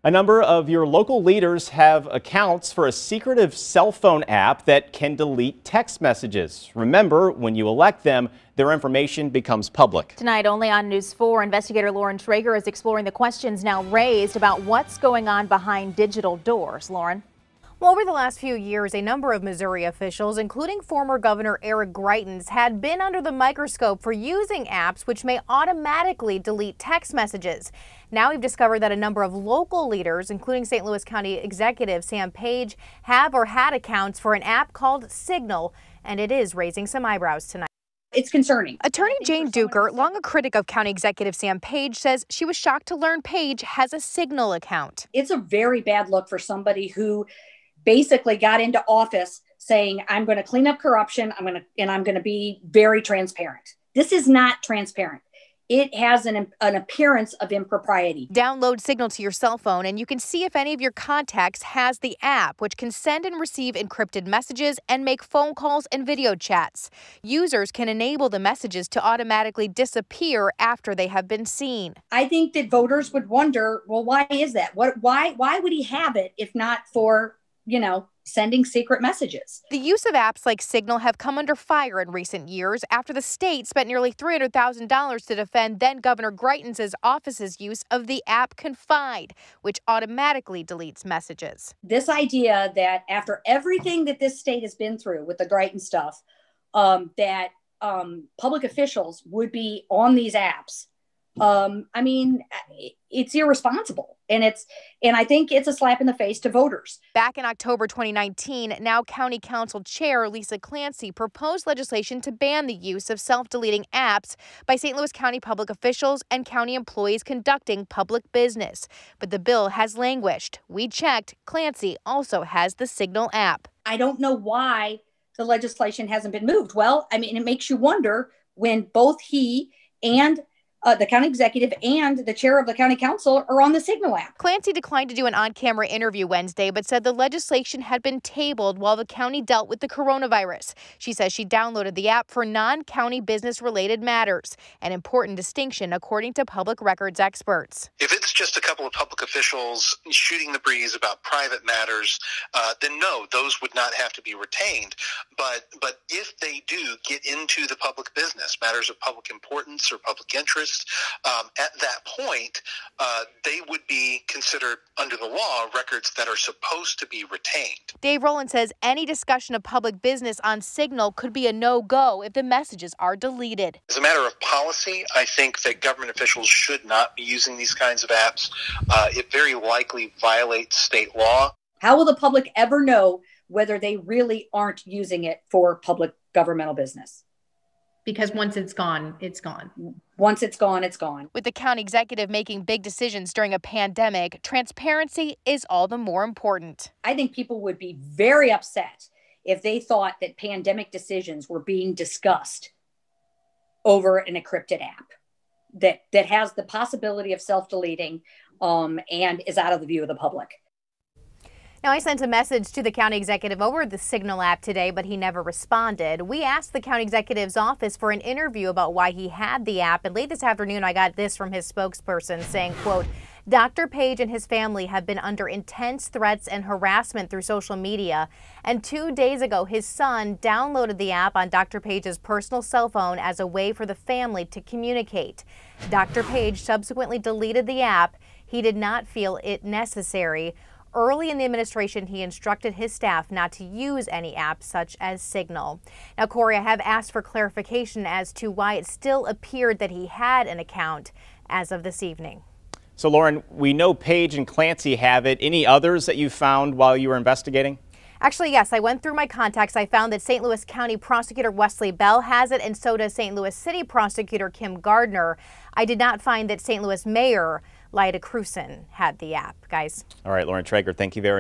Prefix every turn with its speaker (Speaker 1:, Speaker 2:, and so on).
Speaker 1: A number of your local leaders have accounts for a secretive cell phone app that can delete text messages. Remember, when you elect them, their information becomes public.
Speaker 2: Tonight, only on News 4, investigator Lauren Traeger is exploring the questions now raised about what's going on behind digital doors. Lauren?
Speaker 3: Well, over the last few years, a number of Missouri officials, including former Governor Eric Greitens, had been under the microscope for using apps which may automatically delete text messages. Now we've discovered that a number of local leaders, including St. Louis County Executive Sam Page, have or had accounts for an app called Signal, and it is raising some eyebrows tonight.
Speaker 4: It's concerning.
Speaker 3: Attorney Jane Duker, long a critic of County Executive Sam Page, says she was shocked to learn Page has a Signal account.
Speaker 4: It's a very bad look for somebody who basically got into office saying, I'm going to clean up corruption. I'm going to be very transparent. This is not transparent. It has an appearance of impropriety.
Speaker 3: Download Signal to your cell phone and you can see if any of your contacts has the app, which can send and receive encrypted messages and make phone calls and video chats. Users can enable the messages to automatically disappear after they have been seen.
Speaker 4: I think that voters would wonder, well, why is that? Why would he have it if not for, sending secret messages?
Speaker 3: The use of apps like Signal have come under fire in recent years after the state spent nearly $300,000 to defend then Governor Greitens' office's use of the app Confide, which automatically deletes messages.
Speaker 4: This idea that after everything that this state has been through with the Greitens stuff, that public officials would be on these apps. It's irresponsible, and I think it's a slap in the face to voters.
Speaker 3: Back in October 2019, now County Council Chair Lisa Clancy proposed legislation to ban the use of self-deleting apps by St. Louis County public officials and county employees conducting public business. But the bill has languished. We checked. Clancy also has the Signal app.
Speaker 4: I don't know why the legislation hasn't been moved. Well, it makes you wonder when both he and the county executive and the chair of the county council are on the Signal app.
Speaker 3: Clancy declined to do an on-camera interview Wednesday, but said the legislation had been tabled while the county dealt with the coronavirus. She says she downloaded the app for non-county business-related matters, an important distinction according to public records experts.
Speaker 5: If it's just a couple of public officials shooting the breeze about private matters, then no, those would not have to be retained. But if they do get into the public business, matters of public importance or public interest, at that point, they would be considered under the law records that are supposed to be retained.
Speaker 3: Dave Rowland says any discussion of public business on Signal could be a no-go if the messages are deleted.
Speaker 5: As a matter of policy, I think that government officials should not be using these kinds of apps. It very likely violates state law.
Speaker 4: How will the public ever know whether they really aren't using it for public governmental business?
Speaker 6: Because once it's gone, it's gone.
Speaker 4: Once it's gone, it's gone.
Speaker 3: With the county executive making big decisions during a pandemic, transparency is all the more important.
Speaker 4: I think people would be very upset if they thought that pandemic decisions were being discussed over an encrypted app that has the possibility of self-deleting and is out of the view of the public.
Speaker 3: Now, I sent a message to the county executive over the Signal app today, but he never responded. We asked the county executive's office for an interview about why he had the app, and late this afternoon I got this from his spokesperson saying, quote, Dr. Page and his family have been under intense threats and harassment through social media, and 2 days ago his son downloaded the app on Dr. Page's personal cell phone as a way for the family to communicate. Dr. Page subsequently deleted the app. He did not feel it necessary. Early in the administration, he instructed his staff not to use any apps such as Signal. Now, Corey, I have asked for clarification as to why it still appeared that he had an account as of this evening.
Speaker 1: So, Lauren, we know Page and Clancy have it. Any others that you found while you were investigating?
Speaker 3: Actually, yes, I went through my contacts. I found that St. Louis County Prosecutor Wesley Bell has it, and so does St. Louis City Prosecutor Kim Gardner. I did not find that St. Louis Mayor Lyda Crewson had the app, guys.
Speaker 1: All right, Lauren Traeger, thank you very much.